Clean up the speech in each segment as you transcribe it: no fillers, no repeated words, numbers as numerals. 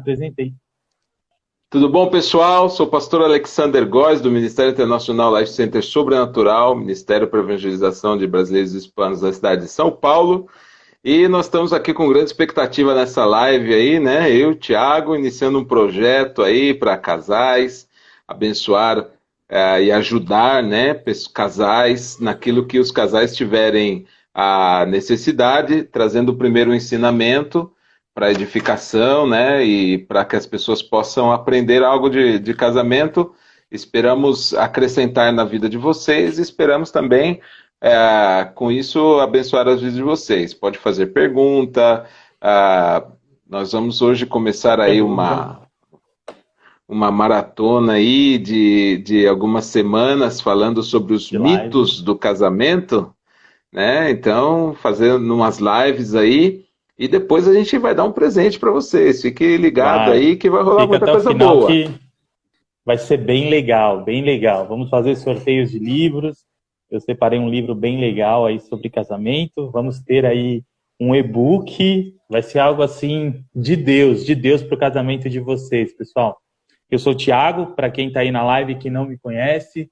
apresentei. Tudo bom, pessoal? Sou o pastor Alexander Góes, do Ministério Internacional Life Center Sobrenatural, Ministério para Evangelização de Brasileiros e Hispanos da cidade de São Paulo. E nós estamos aqui com grande expectativa nessa live aí, né? Eu, Thiago, iniciando um projeto aí para casais, abençoar e ajudar, né, casais naquilo que os casais tiverem a necessidade, trazendo o primeiro ensinamento para edificação, né, e para que as pessoas possam aprender algo de casamento. Esperamos acrescentar na vida de vocês, e esperamos também, com isso, abençoar as vidas de vocês. Pode fazer pergunta. Nós vamos hoje começar aí uma maratona aí de algumas semanas falando sobre os mitos do casamento, né? Então, fazendo umas lives aí. E depois a gente vai dar um presente para vocês. Fique ligado aí que vai rolar muita coisa boa. Que vai ser bem legal, bem legal. Vamos fazer sorteios de livros. Eu separei um livro bem legal aí sobre casamento. Vamos ter aí um e-book. Vai ser algo assim de Deus para o casamento de vocês, pessoal. Eu sou o Thiago, para quem está aí na live que não me conhece.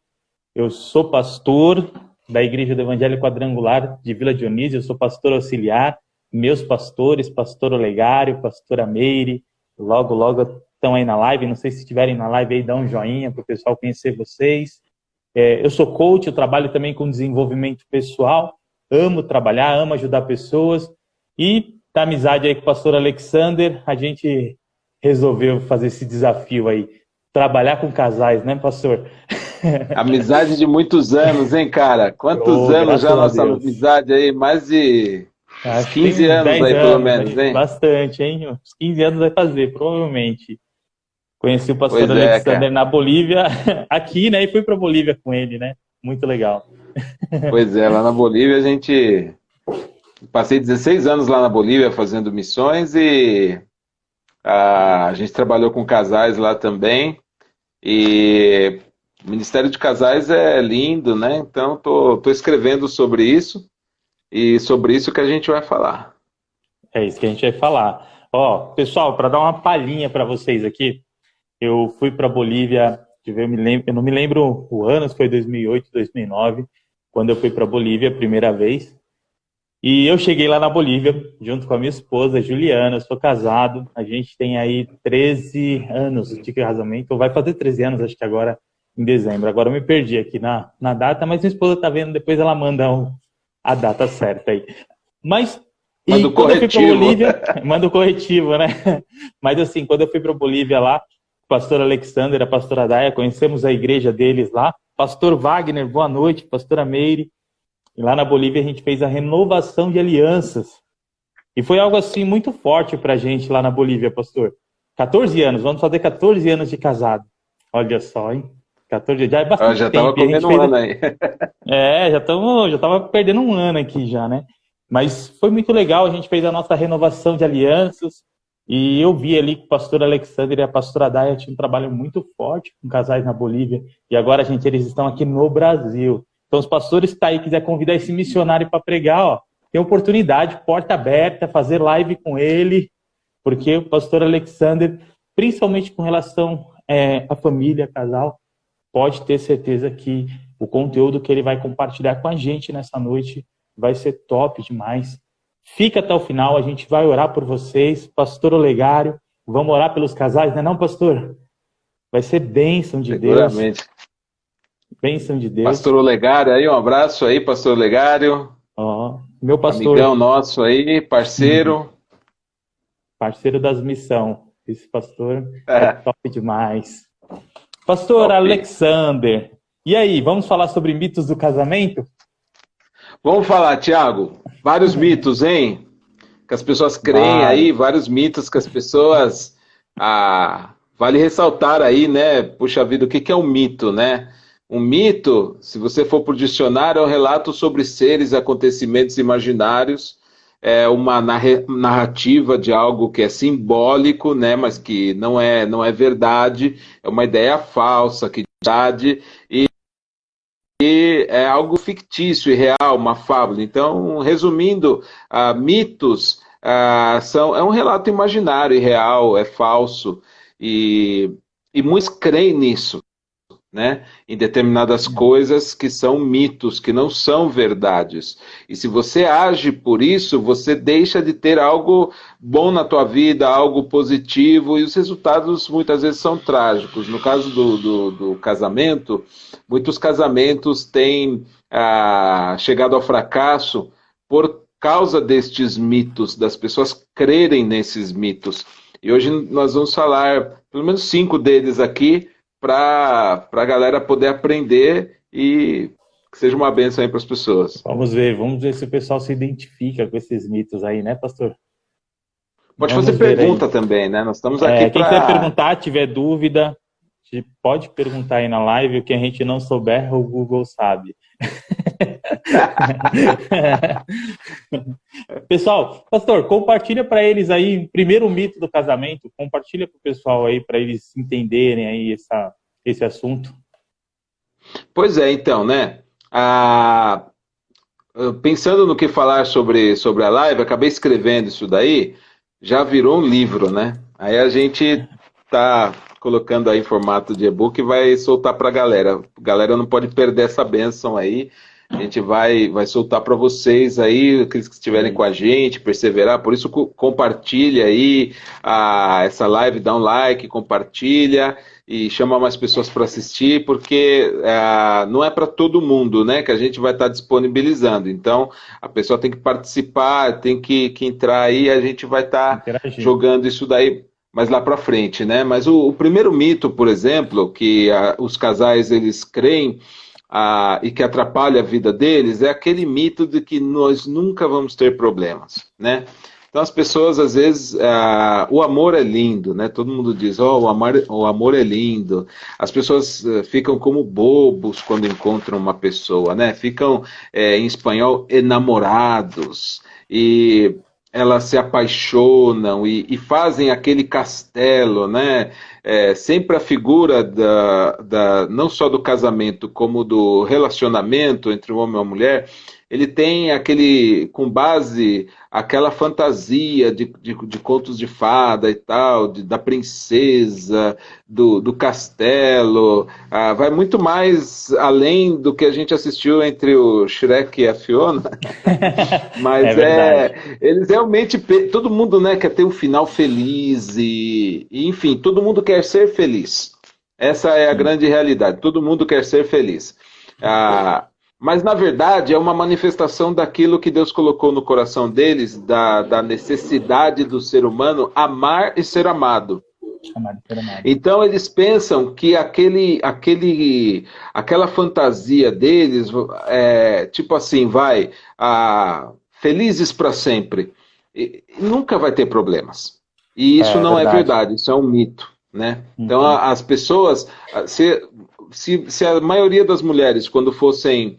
Eu sou pastor da Igreja do Evangelho Quadrangular de Vila Dionísio. Eu sou pastor auxiliar. Meus pastores, pastor Olegário, pastora Meire, logo estão aí na live. Não sei se estiverem na live aí, dá um joinha para o pessoal conhecer vocês. Eu sou coach, eu trabalho também com desenvolvimento pessoal, amo trabalhar, amo ajudar pessoas. E da amizade aí com o pastor Alexander, a gente resolveu fazer esse desafio aí, trabalhar com casais, né, pastor? Amizade de muitos anos, hein, cara? Quantos anos já nossa amizade aí? Mais de... Uns 15 anos aí, pelo menos, hein? Bastante, hein? Uns 15 anos vai fazer, provavelmente. Conheci o pastor Alexander na Bolívia, aqui, né? E fui para Bolívia com ele, né? Muito legal. Pois é, lá na Bolívia a gente... Passei 16 anos lá na Bolívia fazendo missões e a gente trabalhou com casais lá também. E o Ministério de Casais é lindo, né? Então, tô escrevendo sobre isso. E sobre isso que a gente vai falar. É isso que a gente vai falar. Ó, pessoal, para dar uma palhinha para vocês aqui, eu fui para Bolívia, eu não me lembro o ano, se foi 2008, 2009, quando eu fui para Bolívia a primeira vez. E eu cheguei lá na Bolívia, junto com a minha esposa, Juliana, eu sou casado, a gente tem aí 13 anos de casamento, vai fazer 13 anos, acho que agora em dezembro. Agora eu me perdi aqui na data, mas minha esposa tá vendo, depois ela manda a data certa aí. Mas, manda o corretivo. Eu fui pra Bolívia, manda o corretivo, né? Mas assim, quando eu fui pra Bolívia lá, o pastor Alexander, a pastora Daia, conhecemos a igreja deles lá. Pastor Wagner, boa noite, pastora Meire. E lá na Bolívia a gente fez a renovação de alianças. E foi algo assim muito forte pra gente lá na Bolívia, pastor. 14 anos, vamos fazer 14 anos de casado. Olha só, hein? 14 já é bastante já tempo. Tava comendo um ano aí. Já tava perdendo um ano aqui já, né? Mas foi muito legal, a gente fez a nossa renovação de alianças e eu vi ali que o pastor Alexander e a pastora Daia tinham um trabalho muito forte com casais na Bolívia e agora, gente, eles estão aqui no Brasil. Então, os pastores que estão aí, quiser convidar esse missionário para pregar, ó, tem oportunidade, porta aberta, fazer live com ele, porque o pastor Alexander, principalmente com relação à família, casal, pode ter certeza que o conteúdo que ele vai compartilhar com a gente nessa noite vai ser top demais. Fica até o final, a gente vai orar por vocês. Pastor Olegário, vamos orar pelos casais, não é não, pastor? Vai ser bênção de Deus. Bênção de Deus. Pastor Olegário aí, um abraço aí, pastor Olegário. Meu pastor. Amigão nosso aí, parceiro. Parceiro das missões. Esse pastor é top demais. Pastor Alexander, e aí, vamos falar sobre mitos do casamento? Vamos falar, Thiago. Vários mitos, hein? Que as pessoas creem aí, vários mitos que as pessoas... vale ressaltar aí, né? Puxa vida, o que é um mito, né? Um mito, se você for por dicionário, é um relato sobre seres, acontecimentos imaginários, é uma narrativa de algo que é simbólico, né, mas que não é verdade, é uma ideia falsa, que é verdade, e é algo fictício e real, uma fábula. Então, resumindo, mitos é um relato imaginário, irreal, é falso, e muitos creem nisso, né? Em determinadas coisas que são mitos, que não são verdades. E se você age por isso, você deixa de ter algo bom na tua vida, algo positivo, e os resultados muitas vezes são trágicos. No caso do casamento, muitos casamentos têm chegado ao fracasso por causa destes mitos, das pessoas crerem nesses mitos. E hoje nós vamos falar pelo menos 5 deles aqui, para a galera poder aprender e que seja uma bênção aí para as pessoas. Vamos ver se o pessoal se identifica com esses mitos aí, né, pastor? Pode fazer pergunta também, né? Nós estamos aqui quem quiser perguntar, tiver dúvida, pode perguntar aí na live. O que a gente não souber, o Google sabe. Pessoal, pastor, compartilha para eles aí, primeiro o mito do casamento, compartilha para o pessoal aí, para eles entenderem aí esse assunto. Pois é, então, né? Pensando no que falar sobre a live, acabei escrevendo isso daí, já virou um livro, né? Aí a gente tá colocando aí em formato de e-book e vai soltar para a galera. A galera não pode perder essa bênção aí. A gente vai soltar para vocês aí, aqueles que estiverem com a gente, perseverar. Por isso, compartilha aí essa live, dá um like, compartilha e chama mais pessoas para assistir, porque não é para todo mundo, né, que a gente vai estar disponibilizando. Então, a pessoa tem que participar, tem que entrar aí, a gente vai estar jogando isso daí mais lá para frente, né? Mas o primeiro mito, por exemplo, que os casais eles creem e que atrapalha a vida deles, é aquele mito de que nós nunca vamos ter problemas, né? Então as pessoas, às vezes, o amor é lindo, né? Todo mundo diz, o amor é lindo. As pessoas ficam como bobos quando encontram uma pessoa, né? Ficam, em espanhol, enamorados, e elas se apaixonam e fazem aquele castelo, né? Sempre a figura não só do casamento, como do relacionamento entre o homem e a mulher, ele tem com base aquela fantasia de contos de fada e tal, da princesa, do castelo, vai muito mais além do que a gente assistiu entre o Shrek e a Fiona, mas eles realmente, todo mundo, né, quer ter um final feliz e enfim, todo mundo quer ser feliz. Essa é a grande realidade, todo mundo quer ser feliz. Mas, na verdade, é uma manifestação daquilo que Deus colocou no coração deles, da necessidade do ser humano amar e ser amado. Então, eles pensam que aquela fantasia deles, tipo assim, felizes para sempre, e nunca vai ter problemas. E isso não é verdade, isso é um mito, né? Então, as pessoas, se a maioria das mulheres, quando fossem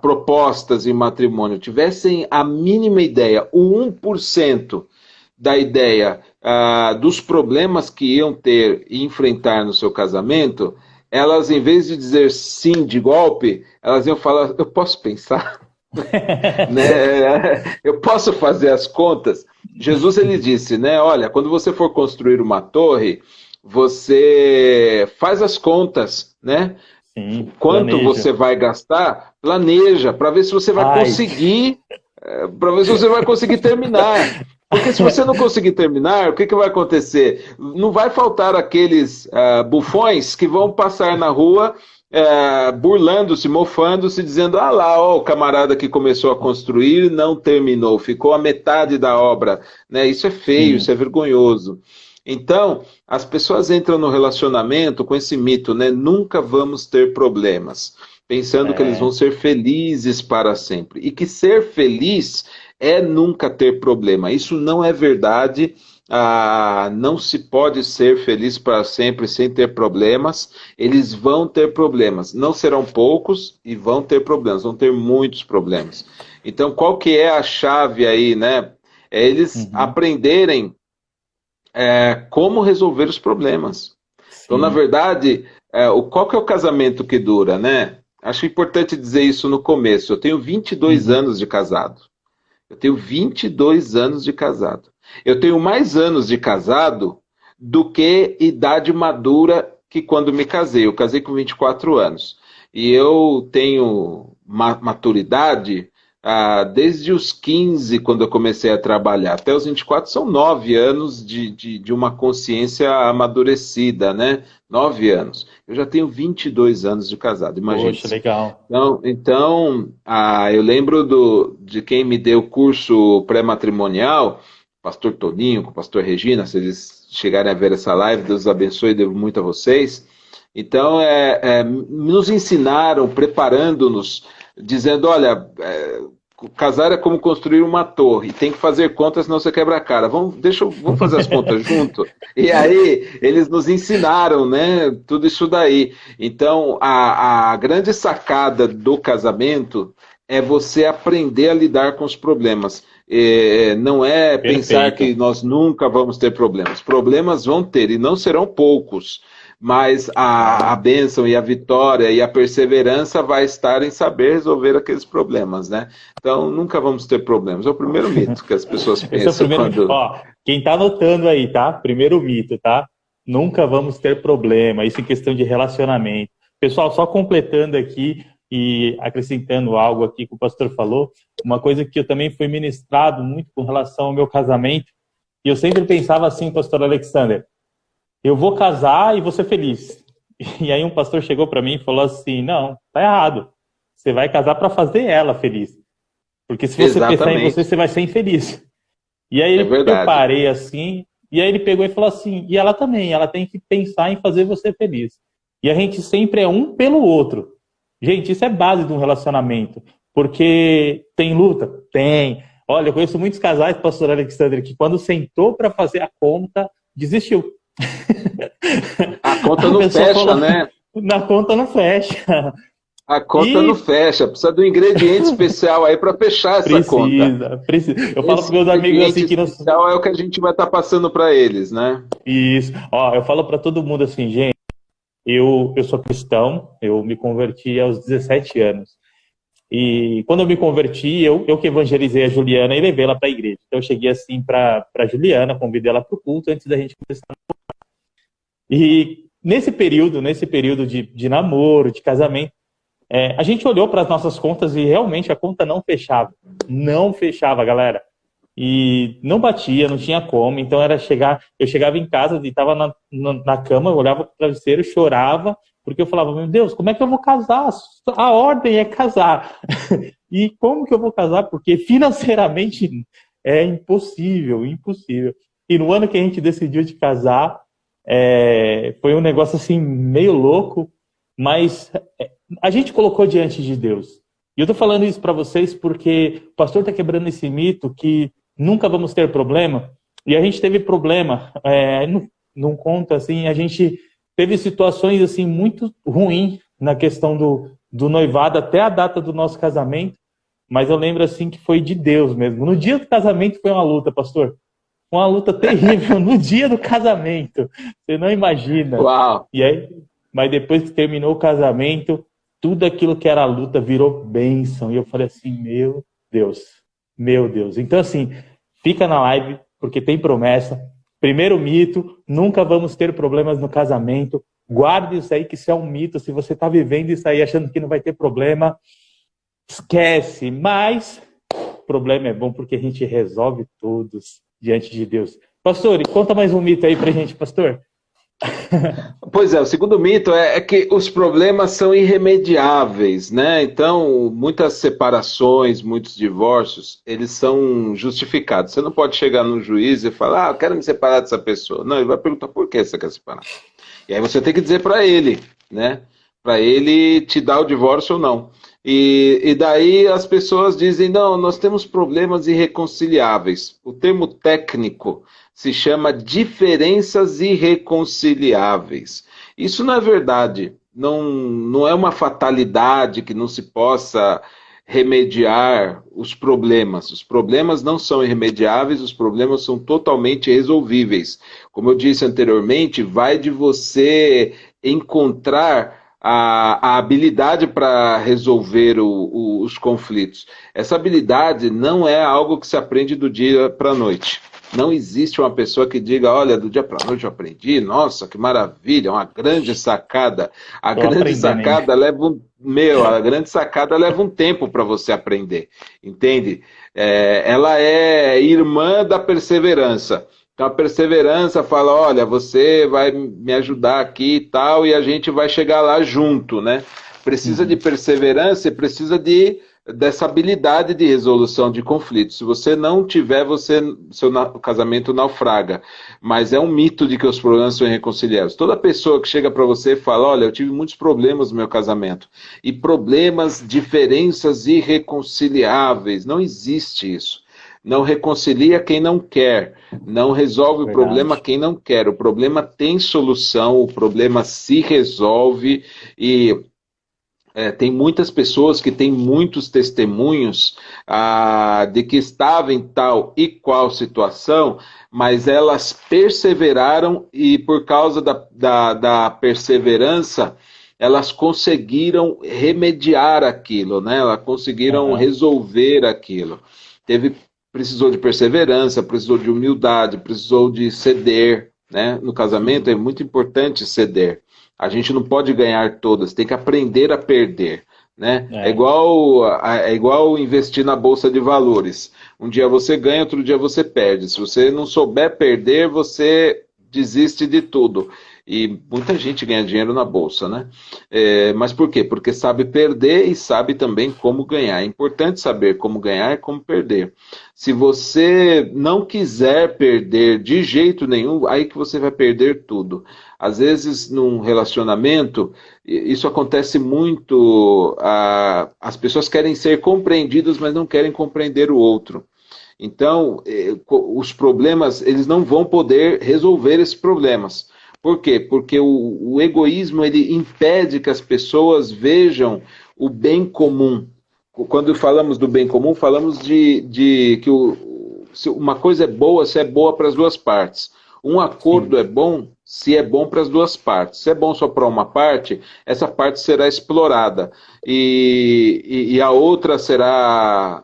propostas em matrimônio, tivessem a mínima ideia, o 1% da ideia dos problemas que iam ter e enfrentar no seu casamento, elas, em vez de dizer sim de golpe, elas iam falar, eu posso pensar? Né? Eu posso fazer as contas? Jesus, ele disse, né? Olha, quando você for construir uma torre, você faz as contas, né? Sim, quanto você vai gastar, planeja, para ver se você vai conseguir, para ver se você vai conseguir terminar. Porque se você não conseguir terminar, o que vai acontecer? Não vai faltar aqueles bufões que vão passar na rua burlando-se, mofando-se, dizendo, o camarada que começou a construir não terminou, ficou a metade da obra. Né? Isso é feio, isso é vergonhoso. Então, as pessoas entram no relacionamento com esse mito, né? Nunca vamos ter problemas, pensando que eles vão ser felizes para sempre. E que ser feliz é nunca ter problema. Isso não é verdade. Não se pode ser feliz para sempre sem ter problemas. Eles vão ter problemas. Não serão poucos e vão ter problemas. Vão ter muitos problemas. Então, qual que é a chave aí, né? É eles aprenderem como resolver os problemas. Sim. Então, na verdade, qual que é o casamento que dura, né? Acho importante dizer isso no começo. Eu tenho 22 anos de casado. Eu tenho 22 anos de casado. Eu tenho mais anos de casado do que idade madura que quando me casei. Eu casei com 24 anos. E eu tenho maturidade desde os 15, quando eu comecei a trabalhar, até os 24, são 9 anos de uma consciência amadurecida, né? 9 anos. Eu já tenho 22 anos de casado, imagina. Poxa, legal. Então, eu lembro de quem me deu o curso pré-matrimonial, pastor Toninho, com o pastor Regina, se eles chegarem a ver essa live, Deus abençoe, devo muito a vocês. Então, nos ensinaram, preparando-nos, dizendo, olha, casar é como construir uma torre, tem que fazer contas, senão você quebra a cara. Vamos fazer as contas junto? E aí, eles nos ensinaram, né, tudo isso daí. Então, a grande sacada do casamento é você aprender a lidar com os problemas. Não é pensar que nós nunca vamos ter problemas. Problemas vão ter, e não serão poucos. Mas a bênção e a vitória e a perseverança vai estar em saber resolver aqueles problemas, né? Então, nunca vamos ter problemas. É o primeiro mito que as pessoas pensam. Esse é o primeiro... Ó, quem tá anotando aí, tá? Primeiro mito, tá? Nunca vamos ter problema. Isso em questão de relacionamento. Pessoal, só completando aqui e acrescentando algo aqui que o pastor falou, uma coisa que eu também fui ministrado muito com relação ao meu casamento, e eu sempre pensava assim, pastor Alexander, eu vou casar e vou ser feliz. E aí um pastor chegou para mim e falou assim, não, tá errado. Você vai casar para fazer ela feliz. Porque se você pensar em você vai ser infeliz. E aí eu parei assim, e aí ele pegou e falou assim, e ela também, ela tem que pensar em fazer você feliz. E a gente sempre é um pelo outro. Gente, isso é base de um relacionamento. Porque tem luta? Tem. Olha, eu conheço muitos casais, pastor Alexandre, que quando sentou para fazer a conta, desistiu. A conta não fecha, falou, né? Na conta não fecha. A conta não fecha. Precisa de um ingrediente especial aí para fechar essa conta. Precisa. Eu falo para meus amigos assim que não. Especial é o que a gente vai estar passando para eles, né? Isso. Ó, eu falo para todo mundo assim, gente. Eu sou cristão. Eu me converti aos 17 anos. E quando eu me converti, eu que evangelizei a Juliana e levei ela para a igreja. Então eu cheguei assim para Juliana, convidei ela para o culto antes da gente começar. E nesse período de namoro, de casamento, a gente olhou para as nossas contas e realmente a conta não fechava. Não fechava, galera. E não batia, não tinha como. Então eu chegava em casa e estava na cama, eu olhava para o travesseiro, chorava, porque eu falava, meu Deus, como é que eu vou casar? A ordem é casar. E como que eu vou casar? Porque financeiramente é impossível, impossível. E no ano que a gente decidiu de casar, foi um negócio assim meio louco, mas a gente colocou diante de Deus. E eu estou falando isso para vocês porque o pastor está quebrando esse mito que nunca vamos ter problema. E a gente teve problema, num conto assim, a gente teve situações assim muito ruins na questão do noivado até a data do nosso casamento. Mas eu lembro assim que foi de Deus mesmo. No dia do casamento foi uma luta, pastor. Uma luta terrível no dia do casamento. Você não imagina. Uau! E aí, mas depois que terminou o casamento, tudo aquilo que era luta virou bênção. E eu falei assim, meu Deus. Então assim, fica na live, porque tem promessa. Primeiro mito, nunca vamos ter problemas no casamento. Guarde isso aí, que isso é um mito. Se você está vivendo isso aí achando que não vai ter problema, esquece. Mas o problema é bom porque a gente resolve todos diante de Deus. Pastor, conta mais um mito aí pra gente, pastor. Pois é, o segundo mito é que os problemas são irremediáveis, né? Então, muitas separações, muitos divórcios, eles são justificados. Você não pode chegar no juiz e falar, eu quero me separar dessa pessoa. Não, ele vai perguntar por que você quer separar. E aí você tem que dizer para ele, né? Para ele te dar o divórcio ou não. E daí as pessoas dizem, não, nós temos problemas irreconciliáveis. O termo técnico se chama diferenças irreconciliáveis. Isso não é verdade, não é uma fatalidade que não se possa remediar os problemas. Os problemas não são irremediáveis, os problemas são totalmente resolvíveis. Como eu disse anteriormente, vai de você encontrar a habilidade para resolver os conflitos. Essa habilidade não é algo que se aprende do dia para a noite. Não existe uma pessoa que diga, olha, do dia para a noite eu aprendi, nossa, que maravilha, uma grande sacada. A grande sacada leva um tempo para você aprender, entende? Ela é irmã da perseverança. Então a perseverança fala, olha, você vai me ajudar aqui e tal, e a gente vai chegar lá junto, né? Precisa de perseverança e precisa dessa habilidade de resolução de conflitos. Se você não tiver, seu casamento naufraga. Mas é um mito de que os problemas são irreconciliáveis. Toda pessoa que chega para você e fala, olha, eu tive muitos problemas no meu casamento. E problemas, diferenças irreconciliáveis. Não existe isso. Não reconcilia quem não quer, não resolve o problema quem não quer. O problema tem solução, o problema se resolve e tem muitas pessoas que têm muitos testemunhos de que estavam em tal e qual situação, mas elas perseveraram e por causa da perseverança, elas conseguiram remediar aquilo, né? Elas conseguiram resolver aquilo. Precisou de perseverança, precisou de humildade, precisou de ceder, né? No casamento é muito importante ceder. A gente não pode ganhar todas, tem que aprender a perder, né? É igual investir na bolsa de valores. Um dia você ganha, outro dia você perde. Se você não souber perder, você desiste de tudo. E muita gente ganha dinheiro na bolsa, né? Mas por quê? Porque sabe perder e sabe também como ganhar. É importante saber como ganhar e como perder. Se você não quiser perder de jeito nenhum, aí que você vai perder tudo. Às vezes, num relacionamento, isso acontece muito. As pessoas querem ser compreendidas, mas não querem compreender o outro. Então, os problemas, eles não vão poder resolver esses problemas. Por quê? Porque o egoísmo ele impede que as pessoas vejam o bem comum. Quando falamos do bem comum, falamos de que se uma coisa é boa, se é boa para as duas partes. Um acordo é bom se é bom para as duas partes. Se é bom só para uma parte, essa parte será explorada e a outra será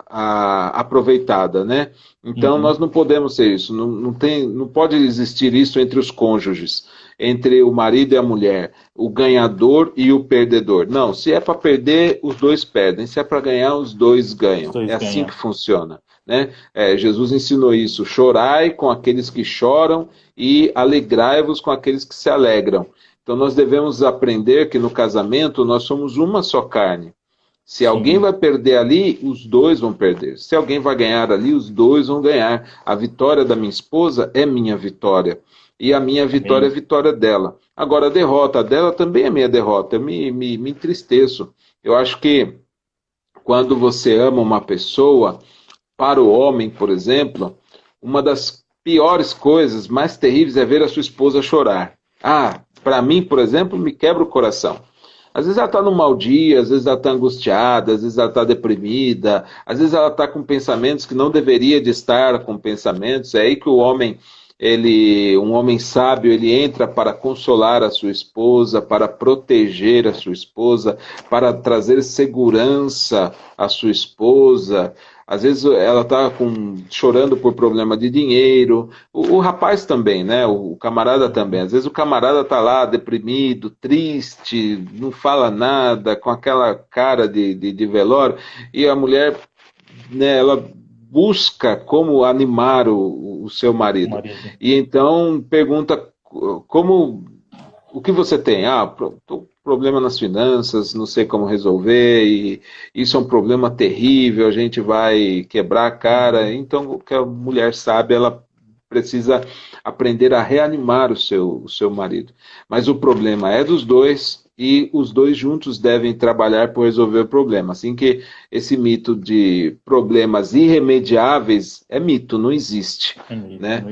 aproveitada, né? Então nós não podemos ser isso. Não pode existir isso entre os cônjuges, entre o marido e a mulher, o ganhador e o perdedor. Não, se é para perder, os dois perdem. Se é para ganhar, os dois ganham. É assim que funciona. Né? Jesus ensinou isso, chorai com aqueles que choram e alegrai-vos com aqueles que se alegram. Então nós devemos aprender que no casamento nós somos uma só carne. Se alguém vai perder ali, os dois vão perder. Se alguém vai ganhar ali, os dois vão ganhar. A vitória da minha esposa é minha vitória. E a minha vitória é a vitória dela. Agora a derrota dela também é minha derrota. Eu me entristeço. Eu acho que quando você ama uma pessoa, para o homem, por exemplo, uma das piores coisas, mais terríveis, é ver a sua esposa chorar. Para mim, por exemplo, me quebra o coração. Às vezes ela está num mau dia, às vezes ela está angustiada, às vezes ela está deprimida, às vezes ela está com pensamentos que não deveria de estar com pensamentos. É aí que o homem, um homem sábio, ele entra para consolar a sua esposa, para proteger a sua esposa, para trazer segurança à sua esposa. Às vezes ela está chorando por problema de dinheiro. O rapaz também, né? O camarada também. Às vezes o camarada está lá deprimido, triste, não fala nada, com aquela cara de velório. E a mulher, né, ela busca como animar o seu marido. E então pergunta o que você tem? Estou problema nas finanças, não sei como resolver, e isso é um problema terrível, a gente vai quebrar a cara. Então, o que a mulher sabe, ela precisa aprender a reanimar o seu marido. Mas o problema é dos dois, e os dois juntos devem trabalhar por resolver o problema. Assim que esse mito de problemas irremediáveis é mito, não existe. Né?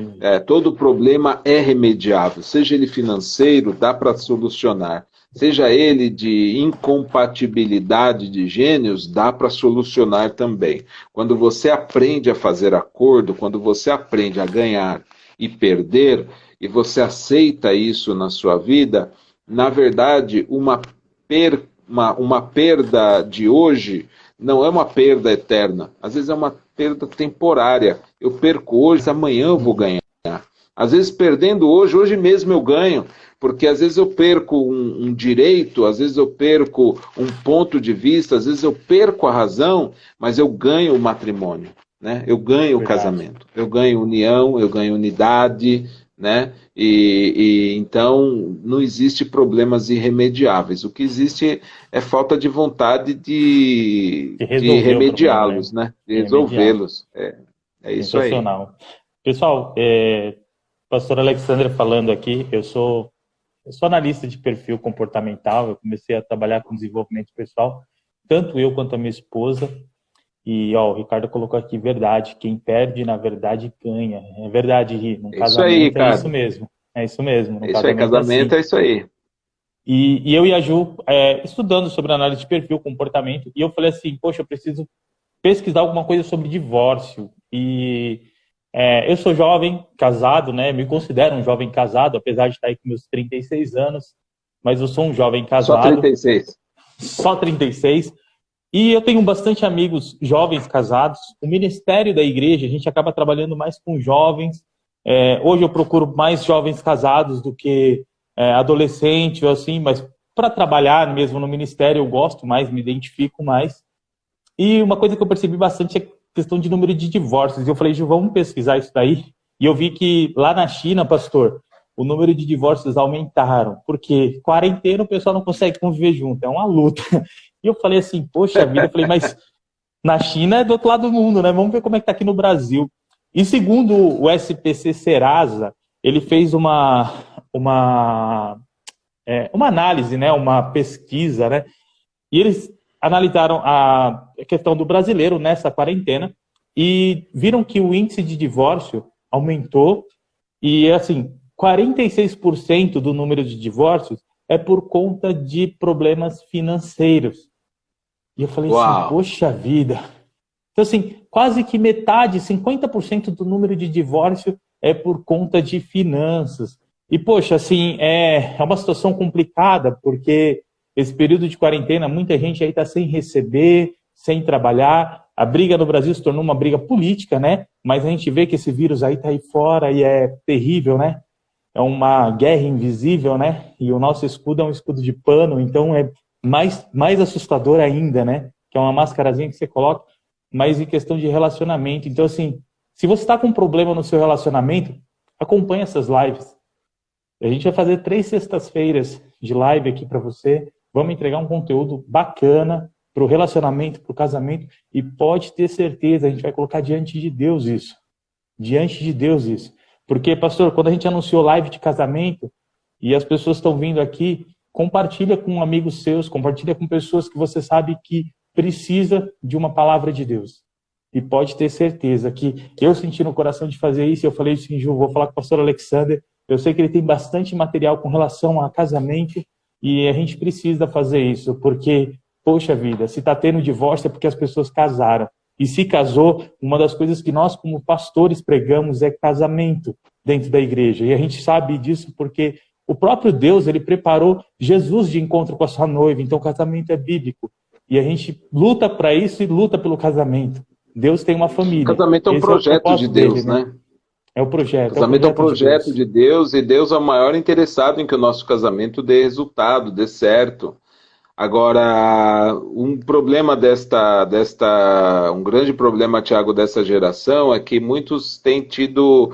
Todo problema é remediável, seja ele financeiro, dá para solucionar. Seja ele de incompatibilidade de gênios, dá para solucionar também. Quando você aprende a fazer acordo, quando você aprende a ganhar e perder, e você aceita isso na sua vida, na verdade, uma uma perda de hoje não é uma perda eterna. Às vezes é uma perda temporária. Eu perco hoje, amanhã eu vou ganhar. Às vezes perdendo hoje mesmo eu ganho, porque às vezes eu perco um direito, às vezes eu perco um ponto de vista, às vezes eu perco a razão, mas eu ganho o matrimônio, né? Eu ganho o casamento, eu ganho união, eu ganho unidade, né? Então não existe problemas irremediáveis. O que existe é falta de vontade de remediá-los, né? De resolvê-los. É isso aí. Sensacional. Pessoal, pastor Alexander falando aqui, eu sou analista de perfil comportamental, eu comecei a trabalhar com desenvolvimento pessoal, tanto eu quanto a minha esposa, e o Ricardo colocou aqui, verdade, quem perde, na verdade, ganha. É verdade, Ri, num casamento é isso mesmo. É isso mesmo. É isso aí, casamento é isso aí. E eu e a Ju, estudando sobre análise de perfil, comportamento, e eu falei assim, poxa, eu preciso pesquisar alguma coisa sobre divórcio, e eu sou jovem, casado, né? Me considero um jovem casado, apesar de estar aí com meus 36 anos, mas eu sou um jovem casado. Só 36. Só 36. E eu tenho bastante amigos jovens casados. O ministério da igreja, a gente acaba trabalhando mais com jovens. Hoje eu procuro mais jovens casados do que adolescente ou assim, mas para trabalhar mesmo no ministério eu gosto mais, me identifico mais. E uma coisa que eu percebi bastante é questão de número de divórcios. Eu falei, Ju, vamos pesquisar isso daí. E eu vi que lá na China, pastor, o número de divórcios aumentaram. Porque quarentena o pessoal não consegue conviver junto, é uma luta. E eu falei assim, poxa vida, eu falei, mas na China é do outro lado do mundo, né? Vamos ver como é que tá aqui no Brasil. E segundo o SPC Serasa, ele fez uma análise, né? Uma pesquisa, né? E eles analisaram a questão do brasileiro nessa quarentena e viram que o índice de divórcio aumentou e, assim, 46% do número de divórcios é por conta de problemas financeiros. E eu falei assim, poxa vida. Então, assim, quase que metade, 50% do número de divórcio é por conta de finanças. E, poxa, assim, é uma situação complicada, porque esse período de quarentena, muita gente aí está sem receber, sem trabalhar. A briga no Brasil se tornou uma briga política, né? Mas a gente vê que esse vírus aí está aí fora e é terrível, né? É uma guerra invisível, né? E o nosso escudo é um escudo de pano, então é mais assustador ainda, né? Que é uma máscarazinha que você coloca, mas em questão de relacionamento. Então, assim, se você está com um problema no seu relacionamento, acompanhe essas lives. A gente vai fazer 3 sextas-feiras de live aqui para você. Vamos entregar um conteúdo bacana para o relacionamento, para o casamento, e pode ter certeza, a gente vai colocar diante de Deus isso. Diante de Deus isso. Porque, pastor, quando a gente anunciou live de casamento, e as pessoas estão vindo aqui, compartilha com amigos seus, compartilha com pessoas que você sabe que precisa de uma palavra de Deus. E pode ter certeza que eu senti no coração de fazer isso, e eu falei assim, Ju, vou falar com o pastor Alexander, eu sei que ele tem bastante material com relação a casamento, e a gente precisa fazer isso, porque, poxa vida, se está tendo divórcio é porque as pessoas casaram. E se casou, uma das coisas que nós, como pastores, pregamos é casamento dentro da igreja. E a gente sabe disso porque o próprio Deus, ele preparou Jesus de encontro com a sua noiva. Então, o casamento é bíblico. E a gente luta para isso e luta pelo casamento. Deus tem uma família. O casamento é um projeto de Deus, dele, né? É o projeto. O casamento é um projeto de Deus, e Deus é o maior interessado em que o nosso casamento dê resultado, dê certo. Agora, um problema um grande problema, Tiago, dessa geração é que muitos têm tido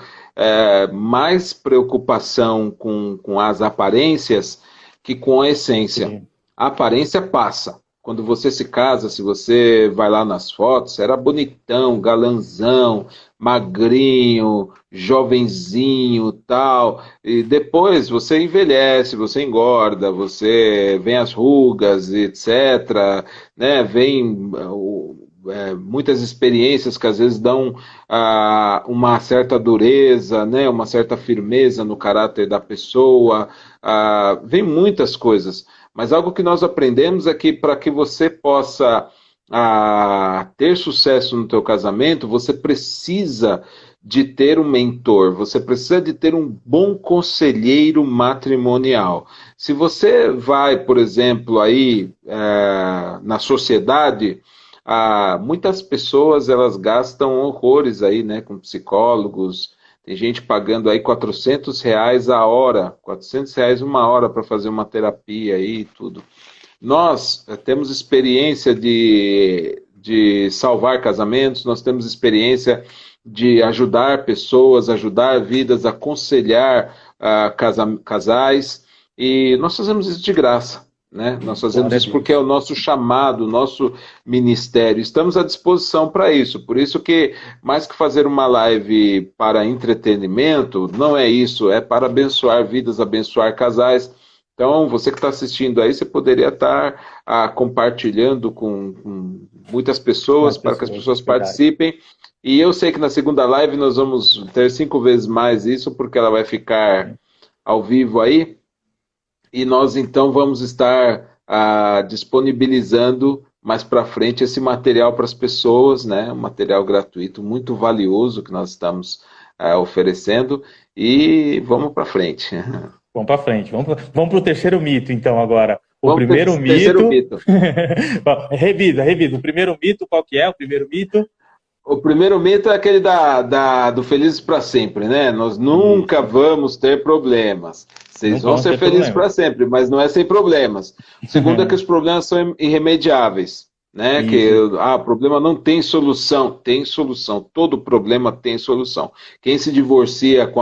mais preocupação com as aparências que com a essência. Sim. A aparência passa. Quando você se casa, se você vai lá nas fotos, era bonitão, galanzão, magrinho, jovenzinho, tal. E depois você envelhece, você engorda, você vem as rugas, etc. Né? Vem muitas experiências que às vezes dão uma certa dureza, né? Uma certa firmeza no caráter da pessoa. Vem muitas coisas. Mas algo que nós aprendemos é que para que você possa a ter sucesso no teu casamento, você precisa de ter um mentor, você precisa de ter um bom conselheiro matrimonial. Se você vai, por exemplo, aí na sociedade, muitas pessoas elas gastam horrores aí, né, com psicólogos. Tem gente pagando aí R$ 400 a hora, R$ 400 uma hora para fazer uma terapia aí e tudo. Nós temos experiência de salvar casamentos, nós temos experiência de ajudar pessoas, ajudar vidas, aconselhar casais, e nós fazemos isso de graça. Né? Nós fazemos Glória a isso porque é Deus. o nosso chamado, o nosso ministério. Estamos à disposição para isso. Por isso que, mais que fazer uma live para entretenimento, não é isso, é para abençoar vidas, abençoar casais. Então, você que está assistindo aí, você poderia estar compartilhando com muitas pessoas Mais para que as pessoas, pessoas verdade. participem. E eu sei que na segunda live nós vamos ter 5 vezes mais isso, porque ela vai ficar ao vivo aí. E nós então vamos estar disponibilizando mais para frente esse material para as pessoas, né? Um material gratuito muito valioso que nós estamos oferecendo. E vamos para frente. Vamos para frente. Vamos para o terceiro mito, então, agora. O Vamos para primeiro o terceiro mito. mito. Revisa. O primeiro mito, qual que é? O primeiro mito? O primeiro mito é aquele do felizes para sempre, né? Nós nunca Isso. vos ter problemas. Vocês Nunca vão vamos ser ter felizes para problemas. sempre, mas não é sem problemas. O segundo é que os problemas são irremediáveis, né? Que Isso. o problema não tem solução. Tem solução. Todo problema tem solução. Quem se divorcia com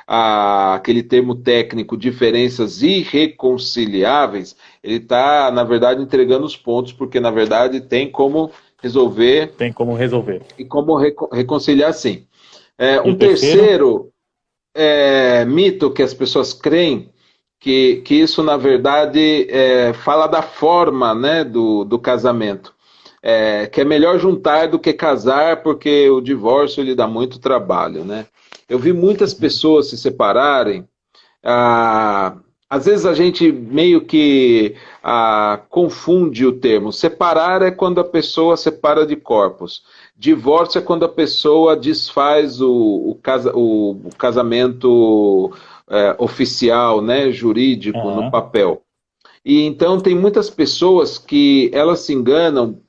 aquele termo técnico, diferenças irreconciliáveis, ele está, na verdade, entregando os pontos, porque, na verdade, tem como resolver Tem como resolver. e como reconciliar sim. E Um o terceiro? terceiro mito que as pessoas creem que isso, na verdade, fala da forma, né, do casamento. Que é melhor juntar do que casar, porque o divórcio lhe dá muito trabalho, né? Eu vi muitas pessoas se separarem. ah, Às vezes a gente meio que confunde o termo. Separar é quando a pessoa separa de corpos. Divórcio é quando a pessoa desfaz o casamento oficial, né, jurídico, no Aham. papel. E então tem muitas pessoas que elas se enganam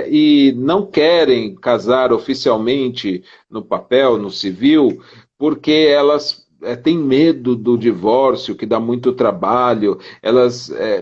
e não querem casar oficialmente no papel, no civil, porque elas têm medo do divórcio, que dá muito trabalho.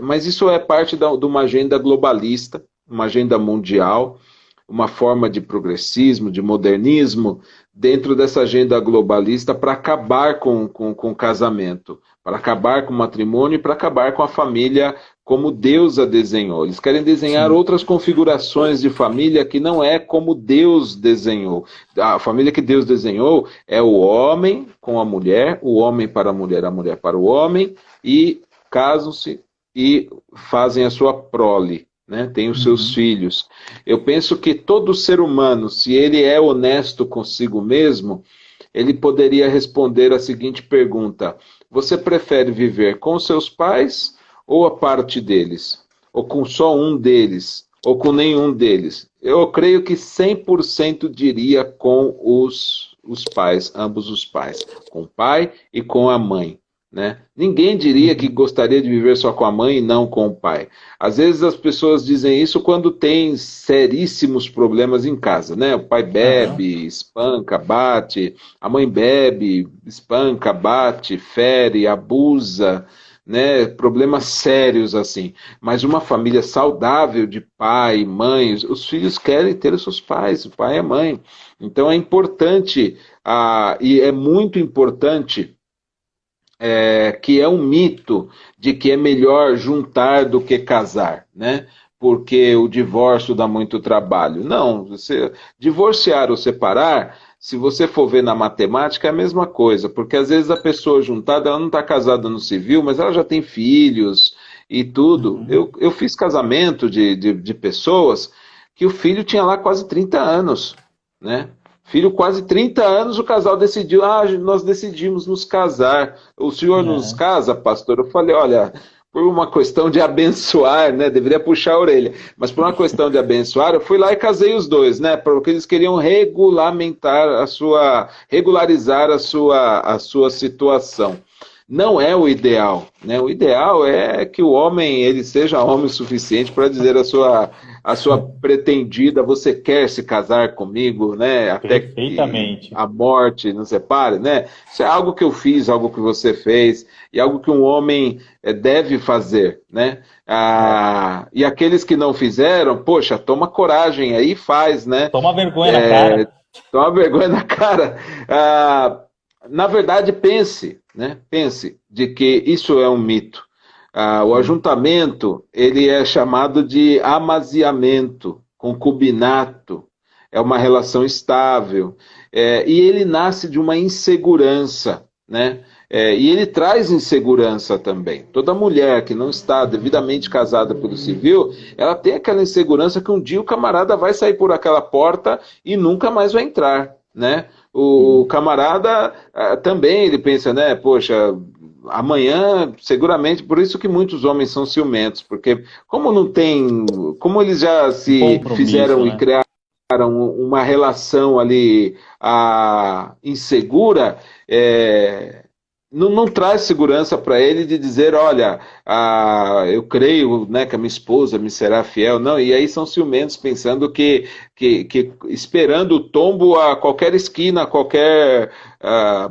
Mas isso é parte de uma agenda globalista, uma agenda mundial, uma forma de progressismo, de modernismo, dentro dessa agenda globalista para acabar com o casamento, para acabar com o matrimônio e para acabar com a família como Deus a desenhou. Eles querem desenhar Sim. outras configurações de família que não é como Deus desenhou. A família que Deus desenhou é o homem com a mulher, o homem para a mulher para o homem, e casam-se e fazem a sua prole, né? Tem os seus Uhum. filhos. Eu penso que todo ser humano, se ele é honesto consigo mesmo, ele poderia responder a seguinte pergunta: você prefere viver com seus pais ou a parte deles? Ou com só um deles? Ou com nenhum deles? Eu creio que 100% diria com os pais, ambos os pais, com o pai e com a mãe. Né? Ninguém diria que Uhum. gostaria de viver só com a mãe e não com o pai. Às vezes as pessoas dizem isso quando tem seríssimos problemas em casa, né? O pai Aham. bebe, espanca, bate, a mãe bebe, espanca, bate, fere, abusa, né? Problemas sérios assim. Mas uma família saudável de pai, mãe, os filhos querem ter os seus pais, o pai e a mãe. Então é importante, e é muito importante que é um mito de que é melhor juntar do que casar, né? Porque o divórcio dá muito trabalho. Não, você divorciar ou separar, se você for ver na matemática, é a mesma coisa, porque às vezes a pessoa juntada, ela não está casada no civil, mas ela já tem filhos e tudo. Uhum. Eu fiz casamento de pessoas que o filho tinha lá quase 30 anos, né? Filho, quase 30 anos, o casal decidiu, nós decidimos nos casar. O senhor nos É. casa, pastor? Eu falei, olha, por uma questão de abençoar, né? Deveria puxar a orelha, mas por uma questão de abençoar, eu fui lá e casei os dois, né? Porque eles queriam regularizar a sua situação. Não é o ideal, né? O ideal é que o homem ele seja homem o suficiente para dizer a sua pretendida, você quer se casar comigo, né? Até que Perfeitamente. a morte nos separe, né? Isso é algo que eu fiz, algo que você fez, e algo que um homem deve fazer, né? E aqueles que não fizeram, poxa, toma coragem aí e faz, né? Toma vergonha na cara. Toma vergonha na cara. Na verdade, pense, né? Pense de que isso é um mito. O ajuntamento, ele é chamado de amaziamento, concubinato, é uma relação estável, e ele nasce de uma insegurança, né? E ele traz insegurança também. Toda mulher que não está devidamente casada pelo civil, ela tem aquela insegurança que um dia o camarada vai sair por aquela porta e nunca mais vai entrar, né? O camarada também, ele pensa, né? Poxa, amanhã, seguramente, por isso que muitos homens são ciumentos, porque como não tem, como eles já se fizeram e Compromisso, né? criaram uma relação ali insegura, não traz segurança para ele de dizer, olha, eu creio, né, que a minha esposa me será fiel. Não, e aí são ciumentos pensando que esperando o tombo a qualquer esquina, a qualquer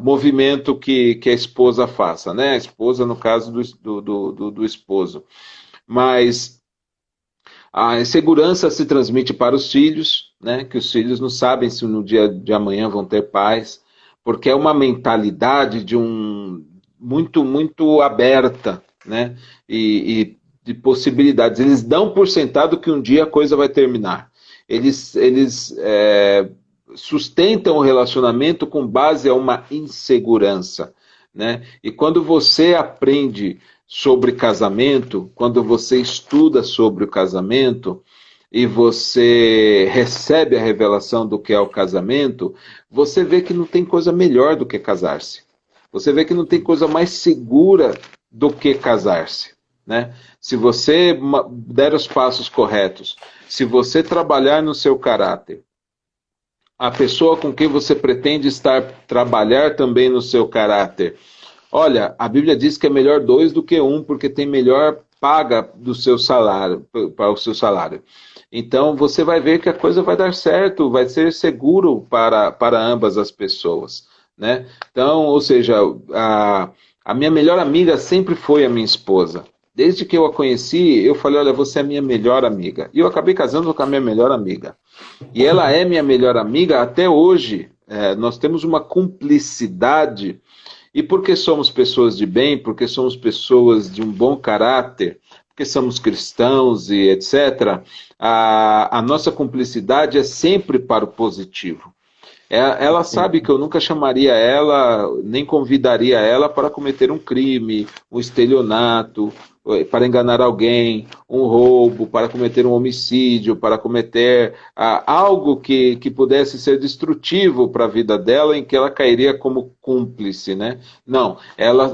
movimento que a esposa faça, né? A esposa no caso do esposo. Mas a insegurança se transmite para os filhos, né? Que os filhos não sabem se no dia de amanhã vão ter paz, porque é uma mentalidade muito aberta, né? E de possibilidades. Eles dão por sentado que um dia a coisa vai terminar. Eles sustentam o relacionamento com base a uma insegurança, né? E quando você aprende sobre casamento, quando você estuda sobre o casamento e você recebe a revelação do que é o casamento, você vê que não tem coisa melhor do que casar-se. Você vê que não tem coisa mais segura do que casar-se, né? Se você der os passos corretos, se você trabalhar no seu caráter, a pessoa com quem você pretende trabalhar também no seu caráter. Olha, a Bíblia diz que é melhor dois do que um, porque tem melhor paga do seu salário, para o seu salário. Então você vai ver que a coisa vai dar certo, vai ser seguro para ambas as pessoas, né? Então, ou seja, a minha melhor amiga sempre foi a minha esposa. Desde que eu a conheci, eu falei, olha, você é minha melhor amiga. E eu acabei casando com a minha melhor amiga. E ela é minha melhor amiga até hoje. Nós temos uma cumplicidade. E porque somos pessoas de bem, porque somos pessoas de um bom caráter, porque somos cristãos e etc., a nossa cumplicidade é sempre para o positivo. Ela sabe que eu nunca chamaria ela, nem convidaria ela para cometer um crime, um estelionato, para enganar alguém, um roubo, para cometer um homicídio, para cometer algo que pudesse ser destrutivo para a vida dela, em que ela cairia como cúmplice, né? Não,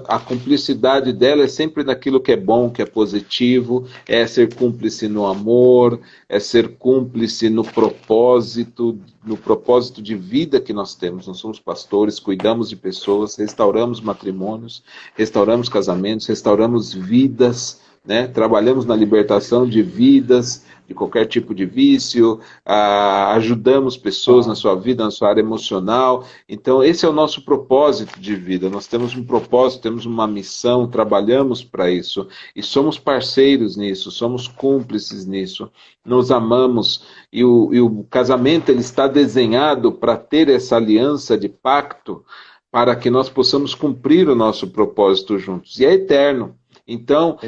a cumplicidade dela é sempre naquilo que é bom, que é positivo, é ser cúmplice no amor, é ser cúmplice no propósito de vida que nós temos. Nós somos pastores, cuidamos de pessoas, restauramos matrimônios, restauramos casamentos, restauramos vidas, né? Trabalhamos na libertação de vidas, de qualquer tipo de vício, ajudamos pessoas na sua vida, na sua área emocional. Então, esse é o nosso propósito de vida. Nós temos um propósito, temos uma missão, trabalhamos para isso e somos parceiros nisso, somos cúmplices nisso, nos amamos e o casamento ele está desenhado para ter essa aliança de pacto para que nós possamos cumprir o nosso propósito juntos. E é eterno. Então,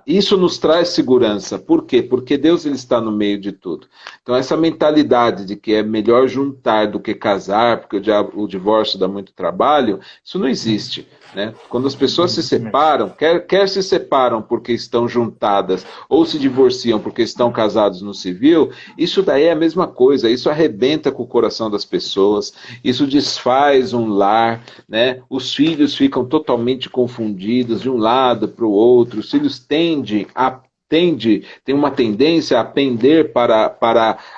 isso nos traz segurança. Por quê? Porque Deus ele está no meio de tudo. Então, essa mentalidade de que é melhor juntar do que casar, porque o divórcio dá muito trabalho, isso não existe. Né? Quando as pessoas se separam, quer se separam porque estão juntadas, ou se divorciam porque estão casados no civil, isso daí é a mesma coisa, isso arrebenta com o coração das pessoas, isso desfaz um lar, né? Os filhos ficam totalmente confundidos, de um lado lado para o outro, os filhos tem uma tendência a pender para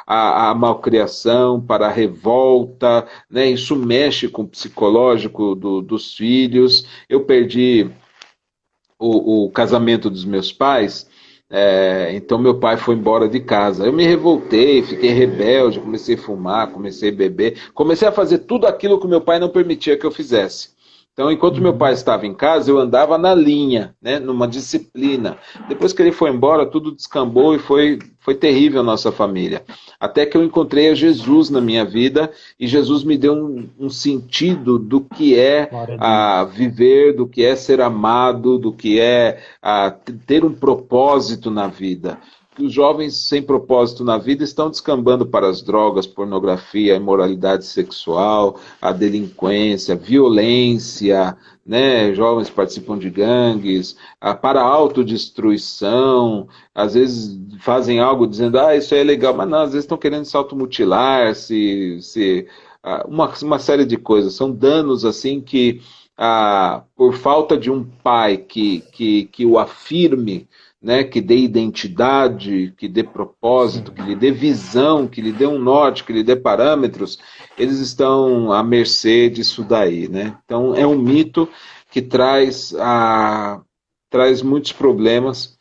a malcriação, para a revolta, né? Isso mexe com o psicológico dos filhos. Eu perdi o casamento dos meus pais, então meu pai foi embora de casa. Eu me revoltei, fiquei rebelde, comecei a fumar, comecei a beber, comecei a fazer tudo aquilo que meu pai não permitia que eu fizesse. Então, enquanto meu pai estava em casa, eu andava na linha, né, numa disciplina. Depois que ele foi embora, tudo descambou e foi terrível a nossa família. Até que eu encontrei a Jesus na minha vida e Jesus me deu um sentido do que é viver, do que é ser amado, do que é ter um propósito na vida. Os jovens sem propósito na vida estão descambando para as drogas, pornografia, imoralidade sexual, a delinquência, violência, né? Jovens participam de gangues, para a autodestruição, às vezes fazem algo dizendo, isso aí é legal, mas não, às vezes estão querendo se automutilar, uma série de coisas. São danos assim que, por falta de um pai que o afirme, né, que dê identidade, que dê propósito, que lhe dê visão, que lhe dê um norte, que lhe dê parâmetros, eles estão à mercê disso daí, né? Então é um mito que traz muitos problemas,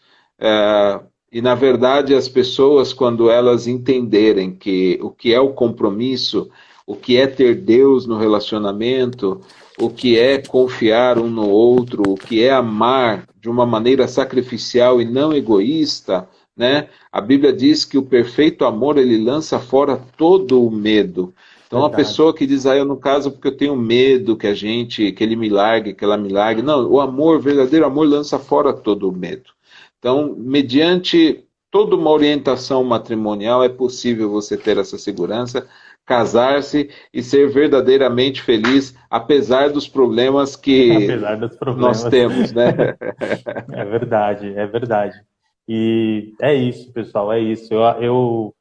e na verdade as pessoas, quando elas entenderem o que é o compromisso, o que é ter Deus no relacionamento, o que é confiar um no outro, o que é amar de uma maneira sacrificial e não egoísta, né? A Bíblia diz que o perfeito amor, ele lança fora todo o medo. Então, a pessoa que diz, eu não caso porque eu tenho medo que ele me largue, que ela me largue. Não, o verdadeiro amor lança fora todo o medo. Então, mediante toda uma orientação matrimonial, é possível você ter essa segurança, casar-se e ser verdadeiramente feliz, apesar dos problemas que nós temos, né? É verdade, é verdade. E é isso, pessoal, é isso. Eu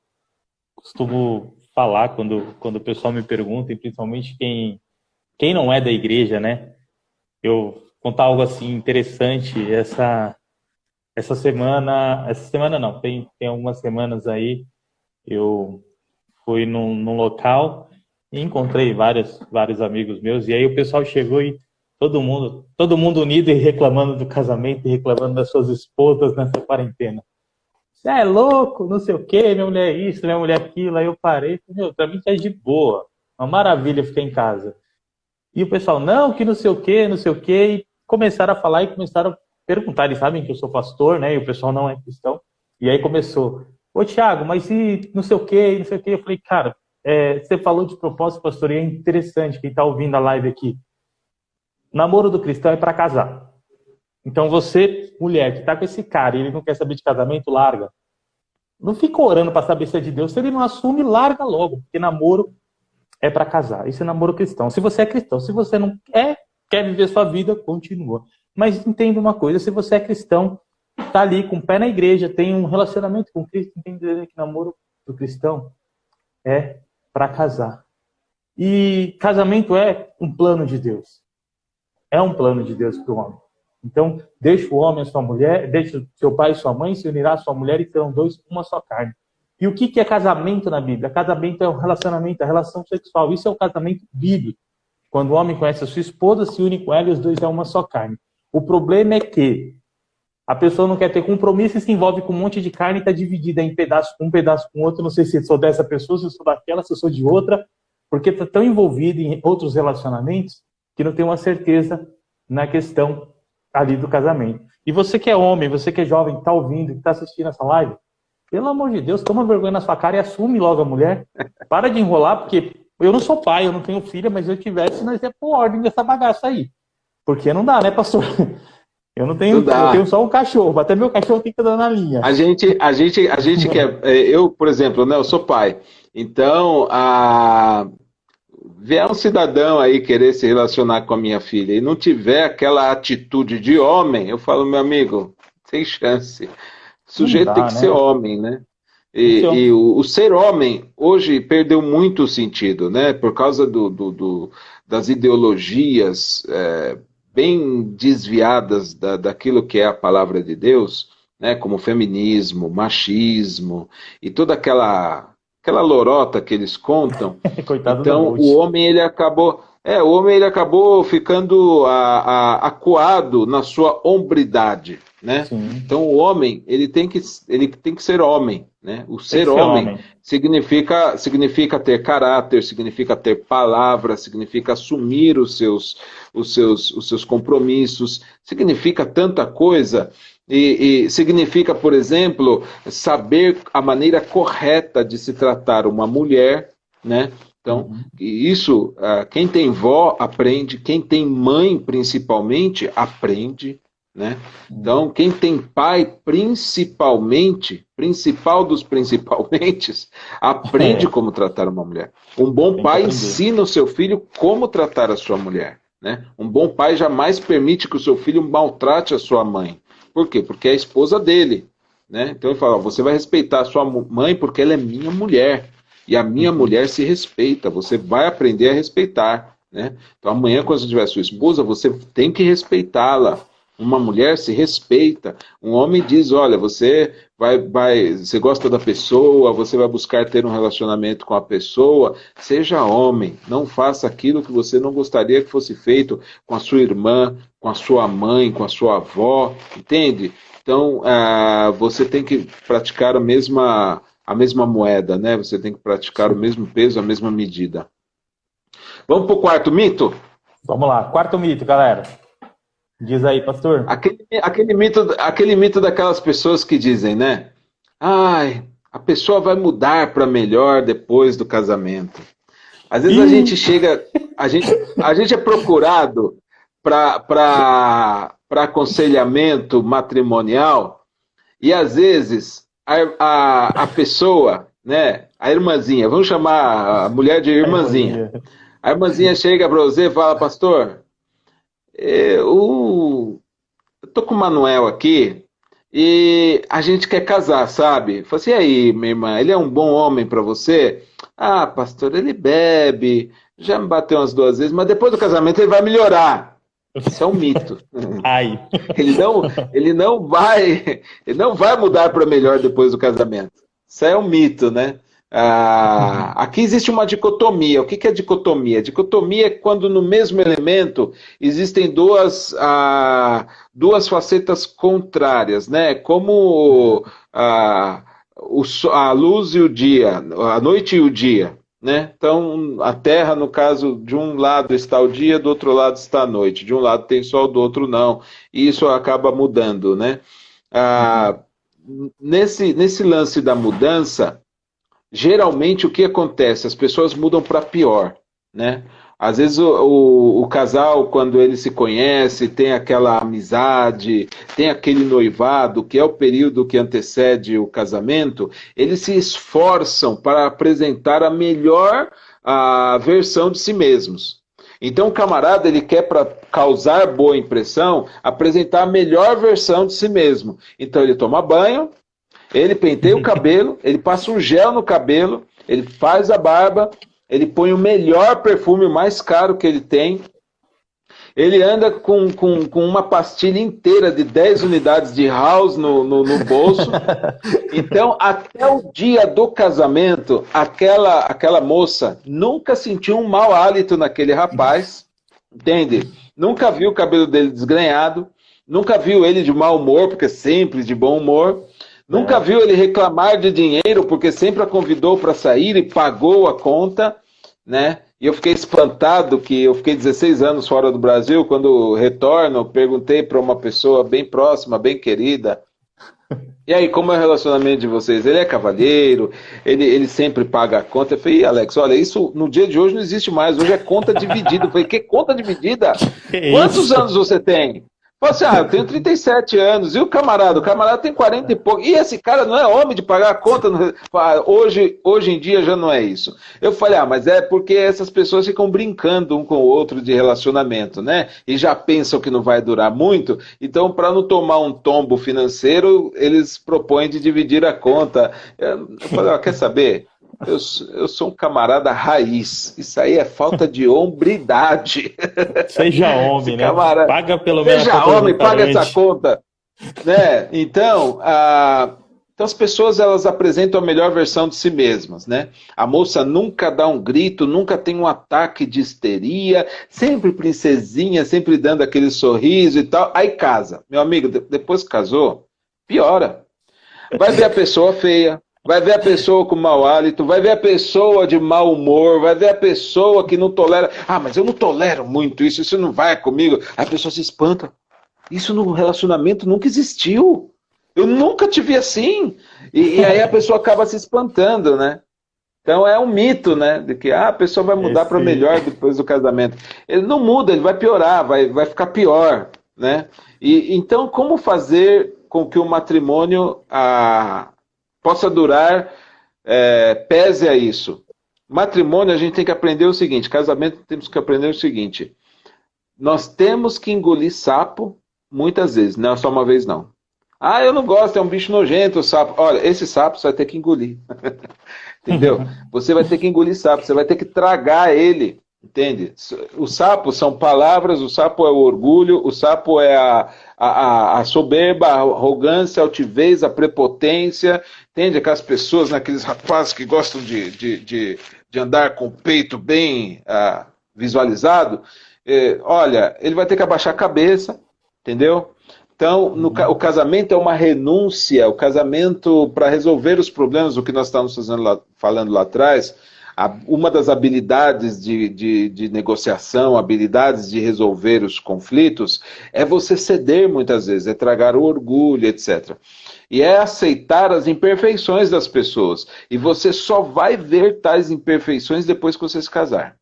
costumo falar quando o pessoal me pergunta, e principalmente quem não é da igreja, né? Eu contar algo assim interessante. Essa semana não, tem algumas semanas aí, eu fui num local e encontrei vários amigos meus, e aí o pessoal chegou e todo mundo unido e reclamando do casamento e reclamando das suas esposas nessa quarentena. Você é louco, não sei o quê, minha mulher é isso, minha mulher é aquilo. Aí eu parei, pra mim tá de boa, uma maravilha ficar em casa. E o pessoal, não, que não sei o quê, e começaram a falar e começaram a perguntar. Eles sabem que eu sou pastor, né, e o pessoal não é cristão. E aí começou, ô Thiago, mas e não sei o quê, não sei o quê. Eu falei, cara, você falou de propósito, pastor, e é interessante, quem tá ouvindo a live aqui. Namoro do cristão é para casar. Então você, mulher, que tá com esse cara e ele não quer saber de casamento, larga. Não fica orando para saber se é de Deus. Se ele não assume, larga logo. Porque namoro é para casar. Isso é namoro cristão. Se você é cristão, se você não quer viver sua vida, continua. Mas entenda uma coisa, se você é cristão, tá ali com o pé na igreja, tem um relacionamento com Cristo, entenda que namoro do cristão é para casar. E casamento é um plano de Deus. É um plano de Deus para o homem. Então, deixa o homem a sua mulher, deixa seu pai e sua mãe, se unirá a sua mulher e serão dois uma só carne. E o que é casamento na Bíblia? Casamento é o relacionamento, a relação sexual. Isso é o casamento bíblico. Quando o homem conhece a sua esposa, se une com ela e os dois é uma só carne. O problema é que a pessoa não quer ter compromisso e se envolve com um monte de carne e está dividida em pedaço com um, pedaço com outro. Não sei se eu sou dessa pessoa, se eu sou daquela, se eu sou de outra, porque está tão envolvido em outros relacionamentos que não tem uma certeza na questão ali do casamento. E você que é homem, você que é jovem, que está ouvindo, que está assistindo essa live, pelo amor de Deus, toma vergonha na sua cara e assume logo a mulher. Para de enrolar, porque eu não sou pai, eu não tenho filha, mas se eu tivesse, nós ia por ordem dessa bagaça aí. Porque não dá, né, pastor? Eu não tenho, eu tenho só um cachorro, até meu cachorro tem que andar na linha. A gente quer, eu, por exemplo, né, eu sou pai, então, vier um cidadão aí querer se relacionar com a minha filha e não tiver aquela atitude de homem, eu falo, meu amigo, sem chance. O sujeito tem que ser homem, né? E o ser homem hoje perdeu muito o sentido, né? Por causa das ideologias bem desviadas daquilo que é a palavra de Deus, né, como feminismo, machismo e toda aquela lorota que eles contam. Coitado do Então, Bolt. o homem ele acabou ficando acuado na sua hombridade, né? Sim, Então, o homem ele tem que ser homem, né? O tem que ser ser homem homem. significa ter caráter, significa ter palavra, significa assumir os seus compromissos, significa tanta coisa. E significa, por exemplo, saber a maneira correta de se tratar uma mulher, né? Então, Uhum. isso, quem tem vó aprende, quem tem mãe principalmente aprende, né? Então, quem tem pai principalmente, principal dos principalmente, aprende É, como tratar uma mulher. Um bom tem que pai aprender. ensina o seu filho como tratar a sua mulher, né? Um bom pai jamais permite que o seu filho maltrate a sua mãe. Por quê? Porque é a esposa dele, né? Então ele fala, ó, você vai respeitar a sua mãe porque ela é minha mulher. E a minha Uhum. mulher se respeita, você vai aprender a respeitar, né? Então amanhã, quando você tiver sua esposa, você tem que respeitá-la. Uma mulher se respeita. Um homem diz, olha, você gosta da pessoa, você vai buscar ter um relacionamento com a pessoa, seja homem, não faça aquilo que você não gostaria que fosse feito com a sua irmã, com a sua mãe, com a sua avó, entende? Então, você tem que praticar a mesma moeda, né? Você tem que praticar o Sim. mesmo peso, a mesma medida. Vamos para o quarto mito? Vamos lá, quarto mito, galera. Diz aí, pastor. Aquele mito daquelas pessoas que dizem, né? Ai, a pessoa vai mudar para melhor depois do casamento. Às vezes a Ih, gente chega, a gente é procurado para aconselhamento matrimonial e às vezes a pessoa, né, a irmãzinha, vamos chamar a mulher de a irmãzinha. irmãzinha. A irmãzinha chega para você e fala, pastor, eu tô com o Manuel aqui e a gente quer casar, sabe? Falei assim, e aí, minha irmã, ele é um bom homem para você? Ah, pastor, ele bebe, já me bateu umas 2 vezes, mas depois do casamento ele vai melhorar. Isso é um mito. Ai. Ele não, ele não vai, ele não vai mudar para melhor depois do casamento. Isso é um mito, né? Aqui existe uma dicotomia. O que é dicotomia? Dicotomia é quando no mesmo elemento existem duas facetas contrárias, né? Como a luz e o dia, a noite e o dia, né? Então, a Terra, no caso, de um lado está o dia, do outro lado está a noite. De um lado tem sol, do outro não. E isso acaba mudando, né? Uhum. Ah, nesse lance da mudança, geralmente o que acontece? As pessoas mudam para pior, né? Às vezes o casal, quando ele se conhece, tem aquela amizade, tem aquele noivado, que é o período que antecede o casamento, eles se esforçam para apresentar a melhor versão de si mesmos. Então o camarada, ele quer, para causar boa impressão, apresentar a melhor versão de si mesmo. Então ele toma banho, ele penteia o cabelo, ele passa um gel no cabelo, ele faz a barba, ele põe o melhor perfume, o mais caro que ele tem. Ele anda com uma pastilha inteira de 10 unidades de house no bolso. Então, até o dia do casamento, aquela moça nunca sentiu um mau hálito naquele rapaz, entende? Nunca viu o cabelo dele desgrenhado, nunca viu ele de mau humor, porque é sempre de bom humor. Nunca Certo. viu ele reclamar de dinheiro, porque sempre a convidou para sair e pagou a conta, né? E eu fiquei espantado que eu fiquei 16 anos fora do Brasil, quando retorno, perguntei para uma pessoa bem próxima, bem querida, e aí, como é o relacionamento de vocês? Ele é cavalheiro, ele sempre paga a conta. Eu falei, Alex, olha, isso no dia de hoje não existe mais, hoje é conta dividida. Eu falei, que conta dividida? Que Quantos isso? anos você tem? Falei assim, eu tenho 37 anos. E o camarada? O camarada tem 40 e pouco. E esse cara não é homem de pagar a conta? Hoje em dia já não é isso. Eu falei, mas é porque essas pessoas ficam brincando um com o outro de relacionamento, né? E já pensam que não vai durar muito. Então, para não tomar um tombo financeiro, eles propõem de dividir a conta. Eu falei, quer saber? Eu sou um camarada raiz. Isso aí é falta de hombridade. Seja Esse homem, né? camarada, Paga pelo menos a seja conta do homem, paga essa restaurante. conta, né? Então as pessoas elas apresentam a melhor versão de si mesmas, né? A moça nunca dá um grito, nunca tem um ataque de histeria, sempre princesinha, sempre dando aquele sorriso e tal. Aí casa, meu amigo, depois que casou, piora. Vai ver a pessoa feia, vai ver a pessoa com mau hálito, vai ver a pessoa de mau humor, vai ver a pessoa que não tolera. Ah, mas eu não tolero muito isso, isso não vai comigo. Aí a pessoa se espanta. Isso no relacionamento nunca existiu. Eu nunca te vi assim. E aí a pessoa acaba se espantando, né? Então é um mito, né? De que a pessoa vai mudar para Esse, melhor depois do casamento. Ele não muda, ele vai piorar, vai ficar pior, né? E então como fazer com que o matrimônio possa durar, pese a isso? Matrimônio a gente tem que aprender o seguinte, casamento temos que aprender o seguinte: nós temos que engolir sapo muitas vezes, não é só uma vez não. Ah, eu não gosto, é um bicho nojento o sapo. Olha, esse sapo você vai ter que engolir. Entendeu? Você vai ter que engolir sapo, você vai ter que tragar ele, entende? O sapo são palavras, o sapo é o orgulho, o sapo é a soberba, a arrogância, a altivez, a prepotência, entende? Aquelas pessoas, né, aqueles rapazes que gostam de andar com o peito bem visualizado. Olha, ele vai ter que abaixar a cabeça, entendeu? Então, o casamento é uma renúncia, o casamento, para resolver os problemas, o que nós estávamos falando lá atrás, uma das habilidades de negociação, habilidades de resolver os conflitos, é você ceder muitas vezes, é tragar o orgulho, etc. E é aceitar as imperfeições das pessoas. E você só vai ver tais imperfeições depois que você se casar.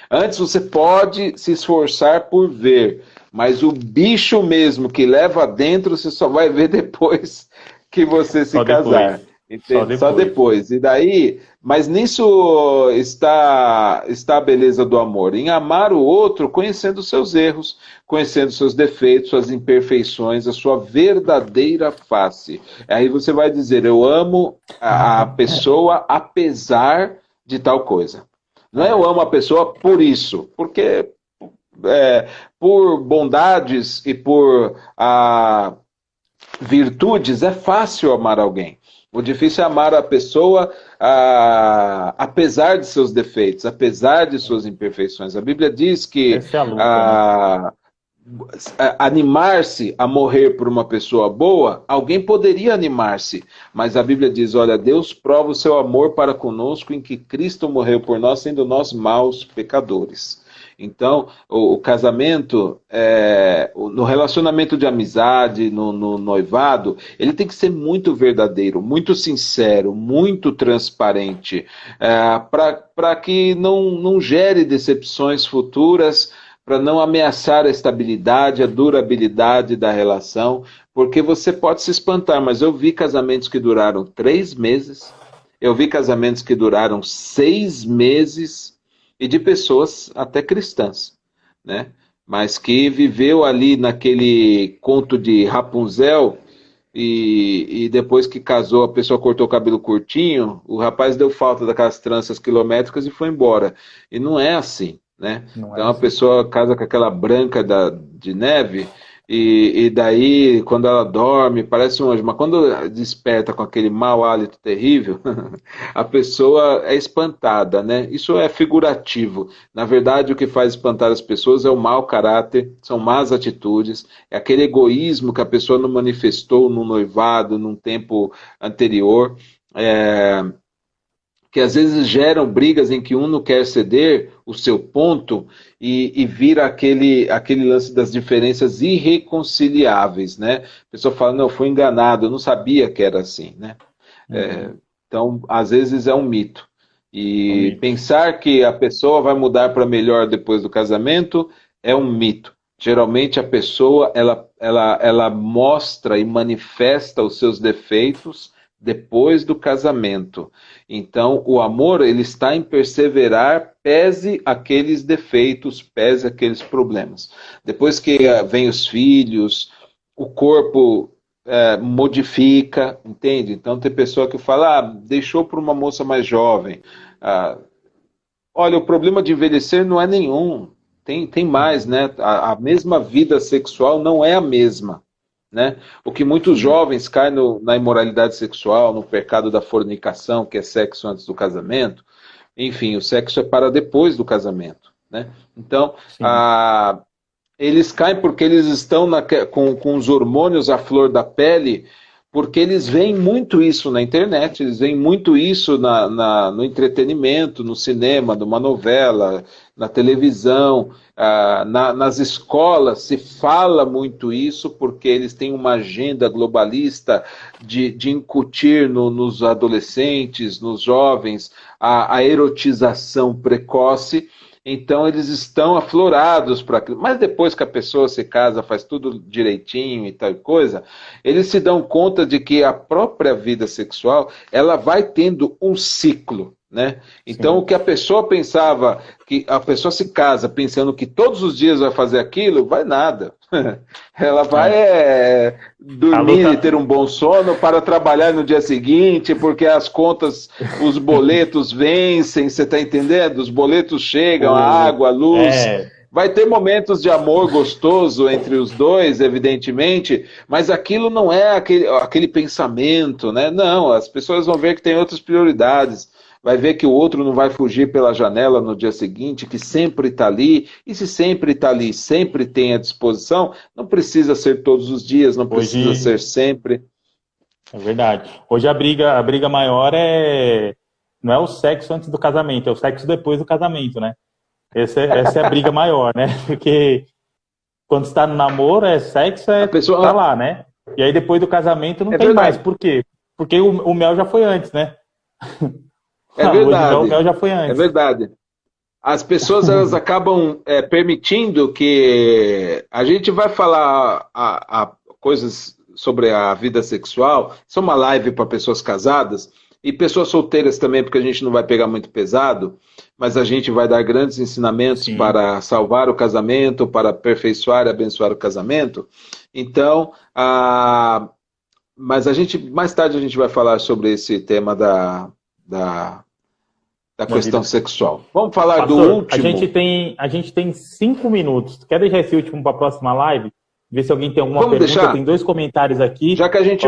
Antes você pode se esforçar por ver, mas o bicho mesmo que leva dentro você só vai ver depois que você se só depois. casar. Só Entende? Só depois. depois. E daí, mas nisso está a beleza do amor, em amar o outro conhecendo os seus erros, conhecendo os seus defeitos, suas imperfeições, a sua verdadeira face. Aí você vai dizer, eu amo a pessoa apesar de tal coisa. Não é eu amo a pessoa por isso, porque por bondades e por virtudes é fácil amar alguém. O difícil é amar a pessoa apesar de seus defeitos, apesar de suas imperfeições. A Bíblia diz que Essa é a luta, né? Animar-se a morrer por uma pessoa boa, alguém poderia animar-se, mas a Bíblia diz, olha, Deus prova o seu amor para conosco em que Cristo morreu por nós, sendo nós maus pecadores. Então, o casamento, no relacionamento de amizade, no noivado, ele tem que ser muito verdadeiro, muito sincero, muito transparente, para que não gere decepções futuras, para não ameaçar a estabilidade, a durabilidade da relação, porque você pode se espantar, mas eu vi casamentos que duraram 3 meses, eu vi casamentos que duraram 6 meses, e de pessoas até cristãs, né? Mas que viveu ali naquele conto de Rapunzel, e depois que casou, a pessoa cortou o cabelo curtinho, o rapaz deu falta daquelas tranças quilométricas e foi embora. E não é assim, né? Não é Então a assim. pessoa casa com aquela branca de neve, e daí, quando ela dorme, parece um anjo, mas quando desperta com aquele mau hálito terrível, a pessoa é espantada, né? Isso é figurativo. Na verdade, o que faz espantar as pessoas é o mau caráter, são más atitudes, é aquele egoísmo que a pessoa não manifestou no noivado, num tempo anterior, que às vezes geram brigas em que um não quer ceder o seu ponto e vira aquele lance das diferenças irreconciliáveis, né? A pessoa fala, não, eu fui enganado, eu não sabia que era assim, né? Uhum. Então, às vezes é um mito. É um E mito. pensar que a pessoa vai mudar para melhor depois do casamento é um mito. Geralmente a pessoa ela mostra e manifesta os seus defeitos depois do casamento. Então, o amor ele está em perseverar, pese aqueles defeitos, pese aqueles problemas. Depois que vem os filhos, o corpo modifica, entende? Então tem pessoa que fala, deixou para uma moça mais jovem. Olha, o problema de envelhecer não é nenhum. Tem mais, né? A mesma vida sexual não é a mesma, né? O que muitos jovens caem na imoralidade sexual, no pecado da fornicação, que é sexo antes do casamento. Enfim, o sexo é para depois do casamento, né? Então, eles caem porque eles estão com os hormônios à flor da pele, porque eles veem muito isso na internet, eles veem muito isso no entretenimento, no cinema, numa novela, na televisão, nas escolas se fala muito isso, porque eles têm uma agenda globalista de incutir nos adolescentes, nos jovens, a erotização precoce. Então eles estão aflorados para aquilo. Mas depois que a pessoa se casa, faz tudo direitinho e tal coisa, eles se dão conta de que a própria vida sexual, ela vai tendo um ciclo, né? Então o que a pessoa pensava, que a pessoa se casa pensando que todos os dias vai fazer aquilo, vai nada. Ela vai dormir e ter um bom sono para trabalhar no dia seguinte, porque as contas, os boletos vencem, você está entendendo? Os boletos chegam, a água, a luz. Vai ter momentos de amor gostoso entre os dois, evidentemente, mas aquilo não é aquele pensamento, né? Não, as pessoas vão ver que tem outras prioridades. Vai ver que o outro não vai fugir pela janela no dia seguinte, que sempre está ali, e se sempre está ali, sempre tem à disposição, não precisa ser todos os dias, não precisa ser sempre. É verdade. Hoje a briga maior não é o sexo antes do casamento, é o sexo depois do casamento, né? Essa é a briga maior, né? Porque quando está no namoro, sexo, a pessoa tá lá, né? E aí depois do casamento não tem mais. Por quê? Porque o mel já foi antes, né? É verdade. O mel já foi antes. É verdade. As pessoas elas acabam permitindo que a gente vai falar coisas sobre a vida sexual. Isso é uma live para pessoas casadas e pessoas solteiras também, porque a gente não vai pegar muito pesado, mas a gente vai dar grandes ensinamentos para salvar o casamento, para aperfeiçoar e abençoar o casamento. Então, mas mais tarde a gente vai falar sobre esse tema da questão sexual. Vamos falar do último. A gente tem 5 minutos. Quer deixar esse último para a próxima live? Ver se alguém tem alguma pergunta. Deixar. Tem 2 comentários aqui. Já que a gente...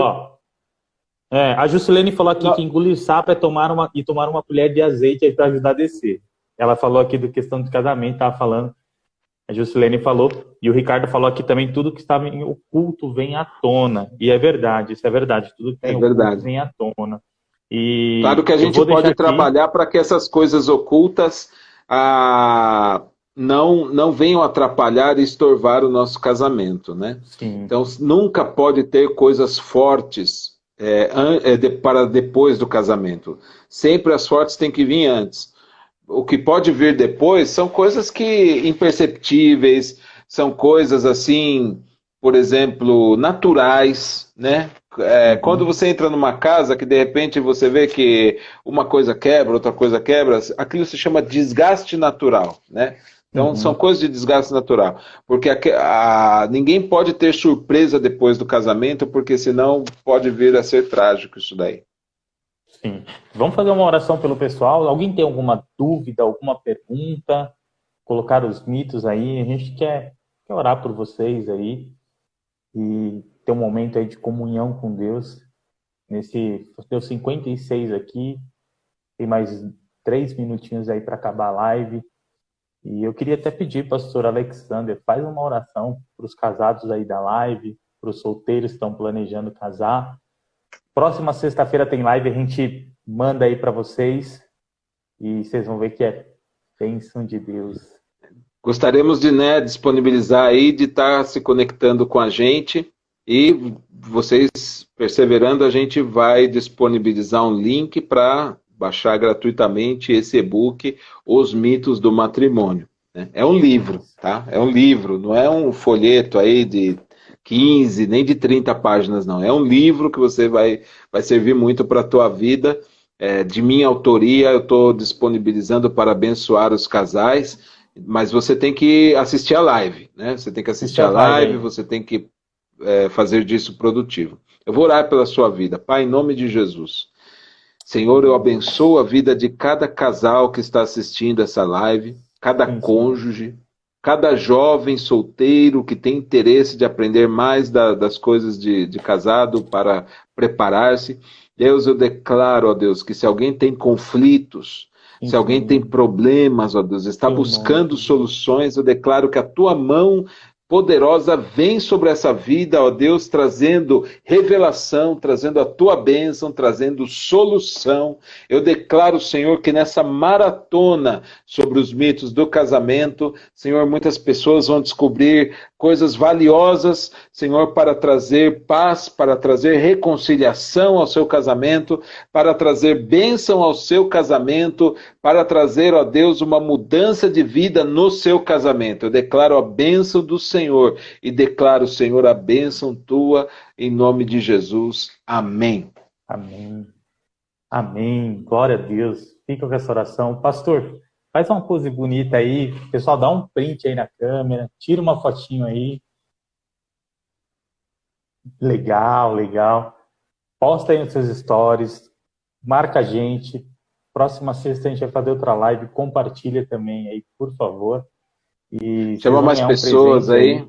a Juscelene falou aqui que engolir sapo é tomar uma colher de azeite para ajudar a descer. Ela falou aqui da questão de casamento, estava falando. A Juscelene falou. E o Ricardo falou aqui também, tudo que estava em oculto vem à tona. E é verdade, isso é verdade. Tudo que tem oculto vem à tona. E claro que a gente pode trabalhar para que essas coisas ocultas não venham atrapalhar e estorvar o nosso casamento, né? Sim. Então nunca pode ter coisas fortes para depois do casamento. Sempre as fortes têm que vir antes. O que pode vir depois são coisas que imperceptíveis, são coisas assim, por exemplo, naturais, né? Quando você entra numa casa que de repente você vê que uma coisa quebra, outra coisa quebra, aquilo se chama desgaste natural, né? Então são coisas de desgaste natural, porque ninguém pode ter surpresa depois do casamento, porque senão pode vir a ser trágico isso daí. Sim. Vamos fazer uma oração pelo pessoal. Alguém tem alguma dúvida, alguma pergunta? Colocar os mitos aí. A gente quer orar por vocês aí e ter um momento aí de comunhão com Deus. Deu 56 aqui, tem mais 3 minutinhos aí para acabar a live. E eu queria até pedir, pastor Alexander, faz uma oração para os casados aí da live, para os solteiros que estão planejando casar. Próxima sexta-feira tem live, a gente manda aí para vocês e vocês vão ver que é bênção de Deus. Gostaríamos de disponibilizar aí, de estar se conectando com a gente e vocês perseverando, a gente vai disponibilizar um link para baixar gratuitamente esse e-book, Os Mitos do Matrimônio. É um livro, tá? É um livro, não é um folheto aí de 15, nem de 30 páginas, não. É um livro que você vai servir muito para a tua vida. De minha autoria, eu estou disponibilizando para abençoar os casais, mas você tem que assistir a live, né? Você tem que assistir a live, você tem que fazer disso produtivo. Eu vou orar pela sua vida. Pai, em nome de Jesus. Senhor, eu abençoo a vida de cada casal que está assistindo essa live, cada cônjuge, cada jovem solteiro que tem interesse de aprender mais das coisas de casado para preparar-se. Deus, eu declaro, ó Deus, que se alguém tem conflitos, se alguém tem problemas, ó Deus, está buscando soluções, eu declaro que a tua mão poderosa vem sobre essa vida, ó Deus, trazendo revelação, trazendo a tua bênção, trazendo solução. Eu declaro, Senhor, que nessa maratona sobre os mitos do casamento, Senhor, muitas pessoas vão descobrir coisas valiosas, Senhor, para trazer paz, para trazer reconciliação ao seu casamento, para trazer bênção ao seu casamento, para trazer, ó Deus, uma mudança de vida no seu casamento. Eu declaro a bênção do Senhor e declaro, Senhor, a bênção tua em nome de Jesus. Amém. Amém. Amém. Glória a Deus. Fica com essa oração. Pastor, faz uma pose bonita aí. Pessoal, dá um print aí na câmera. Tira uma fotinho aí. Legal, legal. Posta aí nos seus stories. Marca a gente. Próxima sexta a gente vai fazer outra live. Compartilha também aí, por favor. E chama mais pessoas aí.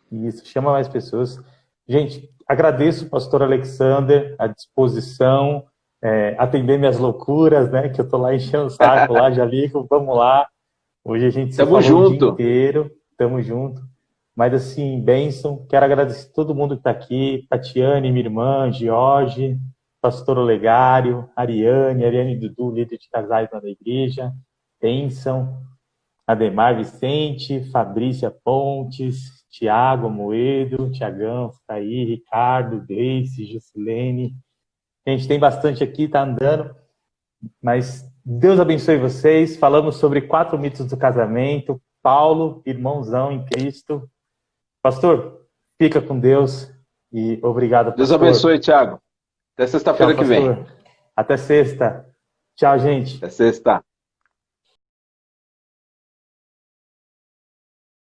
Isso, chama mais pessoas. Gente, agradeço o pastor Alexander, a disposição, atender minhas loucuras, né? Que eu tô lá enchendo o saco, lá já ligo, vamos lá. Hoje a gente se falou o dia inteiro, tamo junto. Mas assim, bênção, quero agradecer a todo mundo que tá aqui, Tatiane, minha irmã, Jorge, pastor Olegário, Ariane Dudu, líder de casais lá da igreja, bênção. Ademar Vicente, Fabrícia Pontes, Tiago Moedo, Tiagão, tá aí, Ricardo, Grace, Juscelene. Gente, tem bastante aqui, tá andando. Mas Deus abençoe vocês. Falamos sobre 4 mitos do casamento. Paulo, irmãozão em Cristo. Pastor, fica com Deus e obrigado, pastor. Deus abençoe, Tiago. Até sexta-feira que vem. Até sexta. Tchau, gente. Até sexta.